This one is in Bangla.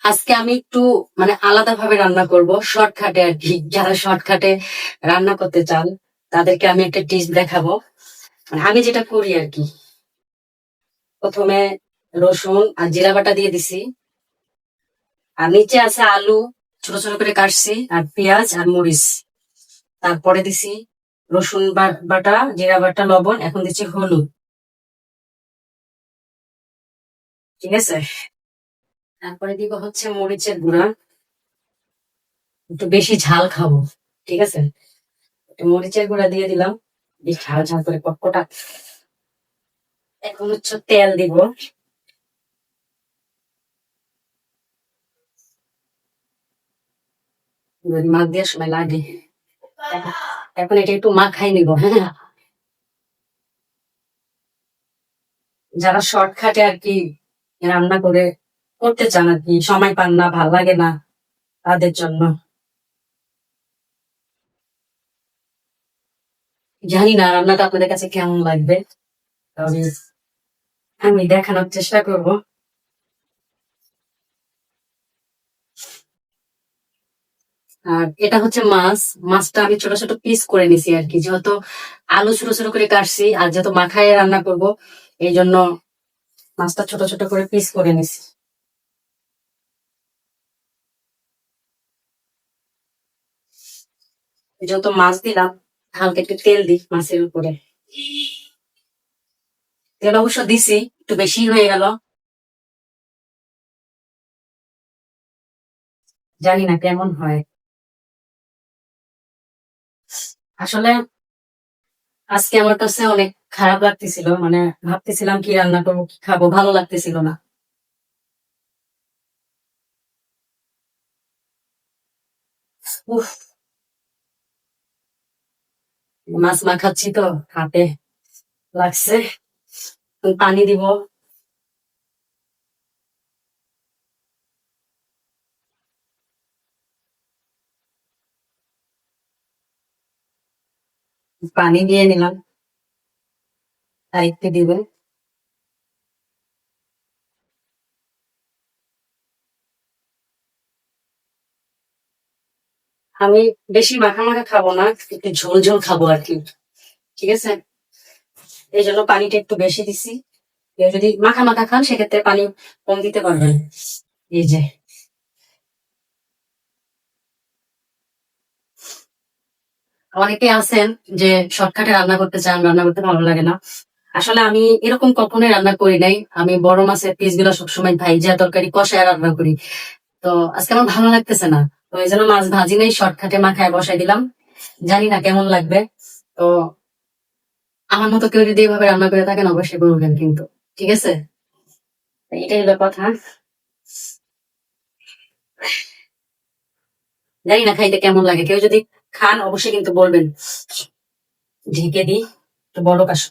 আজকে আমি একটু মানে আলাদা ভাবে রান্না করব, শর্টকাটে আর কি। যারা শর্টকাটে রান্না করতে চান তাদেরকে আমি একটা টিপস দেখাবো। মানে আমি যেটা করি আর কি। প্রথমে রসুন আর জিরা বাটা দিয়ে দিছি, আর নিচে আছে আলু, ছোট ছোট করে কাটছি, আর পেঁয়াজ আর মরিচ। তারপরে দিছি রসুন বাটা, জিরা বাটা, লবণ, এখন দিচ্ছি হলুদ। ঠিক আছে, তারপরে দিব হচ্ছে মরিচের গুঁড়া। একটু বেশি ঝাল খাবো, ঠিক আছে। একটু মরিচের গুঁড়া দিয়ে দিলাম, বেশ ঝাল ঝাল করে কটকটা। এখন হচ্ছে তেল দিব। মাখ দেওয়ার সময় লাগে। এখন এটা একটু মাখাই নিব, হ্যাঁ। যারা শর্টকাটে আর কি রান্না করে করতে চান আর কি, সময় পান না, ভাল লাগে না, তাদের জন্য। জানি না রান্নাটা আপনাদের কাছে কেমন লাগবে, তবে আমি দেখানোর চেষ্টা করব। আর এটা হচ্ছে মাছ। মাছটা আমি ছোট ছোট পিস করে নিছি আর কি, যেহেতু আলু ছোট ছোট করে কাটছি, আর যেহেতু মাখায় রান্না করব, এই জন্য মাছটা ছোট ছোট করে পিস করে নিছি। যেহেতু মাছ দিলাম, হালকা একটু তেল দিই মাছের উপরে। তেল অবশ্য দিছি, একটু বেশি হয়ে গেল, জানি না কেমন হয়। আসলে আজকে আমার কাছে অনেক খারাপ লাগতেছিল, মানে ভাবতেছিলাম কি রান্না করবো, কি খাবো, ভালো লাগতেছিল না। উফ, মাছ মাখাচ্ছি তো হাতে লাগছে। পানি দিব। পানি দিয়ে নিলাম, আর একটু দিবেন। আমি বেশি মাখা মাখা খাবো না, একটু ঝোল ঝোল খাবো আর কি। ঠিক আছে, এই জন্য পানিটা একটু বেশি দিছি। কেউ যদি মাখা মাখা খান সেক্ষেত্রে পানি কম দিতে পারবেন। এই যে, অনেকে আছেন যে শর্টকাটে রান্না করতে চান, রান্না করতে ভালো লাগে না। আসলে আমি এরকম কখনোই রান্না করি নাই। আমি বড় মাছের পিস গুলো সবসময় ভাইজা তরকারি কষায় রান্না করি। তো আজকে আমার ভালো লাগতেছে না, তো এই জন্য মাছ ভাজি নেই, শর্টকাটে মাখায় বসাই দিলাম। জানি না কেমন লাগবে। তো আমার মতো কেউ যদি এভাবে রান্না করে থাকেন অবশ্যই বলবেন কিন্তু। ঠিক আছে, এটাই হলো কথা। জানি না খাইতে কেমন লাগে, কেউ যদি খান অবশ্যই কিন্তু বলবেন। ঢেকে দিই, একটু বড় কাশ